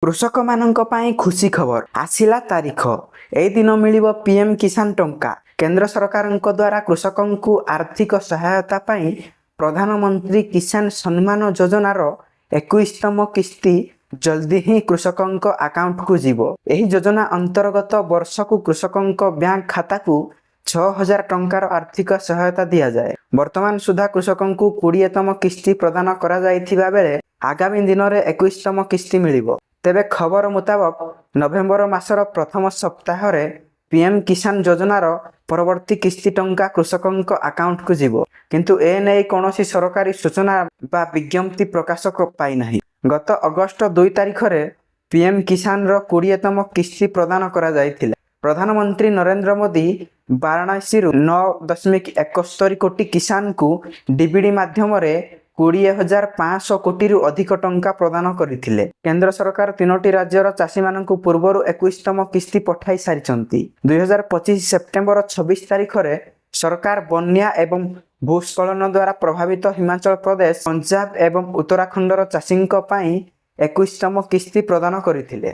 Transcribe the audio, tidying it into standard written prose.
କୃଷକମାନଙ୍କ ପାଇଁ ଖୁସି ଖବର ଆସିଲା ତାରିଖ। ଏହି ଦିନ ମିଳିବ ପିଏମ୍ କିଷାନ ଟଙ୍କା। କେନ୍ଦ୍ର ସରକାରଙ୍କ ଦ୍ୱାରା କୃଷକଙ୍କୁ ଆର୍ଥିକ ସହାୟତା ପାଇଁ ପ୍ରଧାନମନ୍ତ୍ରୀ କିଷାନ ସମ୍ମାନ ଯୋଜନାର 21ତମ କିସ୍ତି ଜଲ୍ଦି ହିଁ କୃଷକଙ୍କ ଆକାଉଣ୍ଟକୁ ଯିବ। ଏହି ଯୋଜନା ଅନ୍ତର୍ଗତ ବର୍ଷକୁ କୃଷକଙ୍କ ବ୍ୟାଙ୍କ ଖାତାକୁ 6,000 ଟଙ୍କାର ଆର୍ଥିକ ସହାୟତା ଦିଆଯାଏ। ବର୍ତ୍ତମାନ ସୁଦ୍ଧା କୃଷକଙ୍କୁ 20ତମ କିସ୍ତି ପ୍ରଦାନ କରାଯାଇଥିବା ବେଳେ ଆଗାମୀ ଦିନରେ 21ତମ କିସ୍ତି ମିଳିବ। ତେବେ ଖବର ମୁତାବକ ନଭେମ୍ବର ମାସର ପ୍ରଥମ ସପ୍ତାହରେ ପିଏମ୍ କିଷାନ ଯୋଜନାର ପରବର୍ତ୍ତୀ କିସ୍ତି ଟଙ୍କା କୃଷକଙ୍କ ଆକାଉଣ୍ଟକୁ ଯିବ। କିନ୍ତୁ ଏନେଇ କୌଣସି ସରକାରୀ ସୂଚନା ବା ବିଜ୍ଞପ୍ତି ପ୍ରକାଶ ପାଇନାହିଁ। ଗତ ଅଗଷ୍ଟ 2 ତାରିଖରେ ପିଏମ୍ କିଷାନର 20ତମ କିସ୍ତି ପ୍ରଦାନ କରାଯାଇଥିଲା। ପ୍ରଧାନମନ୍ତ୍ରୀ ନରେନ୍ଦ୍ର ମୋଦି ବାରାଣାସୀରୁ 9.71 କୋଟି କିଷାନଙ୍କୁ ଡିବିଟି ମାଧ୍ୟମରେ 20,500 କୋଟିରୁ ଅଧିକ ଟଙ୍କା ପ୍ରଦାନ କରିଥିଲେ। କେନ୍ଦ୍ର ସରକାର 3ଟି ରାଜ୍ୟର ଚାଷୀମାନଙ୍କୁ ପୂର୍ବରୁ 21ତମ କିସ୍ତି ପଠାଇ ସାରିଛନ୍ତି। 2025 ସେପ୍ଟେମ୍ବର 26 ତାରିଖରେ ସରକାର ବନ୍ୟା ଏବଂ ଭୂସ୍ଖଳନ ଦ୍ୱାରା ପ୍ରଭାବିତ ହିମାଚଳ ପ୍ରଦେଶ, ପଞ୍ଜାବ ଏବଂ ଉତ୍ତରାଖଣ୍ଡର ଚାଷୀଙ୍କ ପାଇଁ 21ତମ କିସ୍ତି ପ୍ରଦାନ କରିଥିଲେ।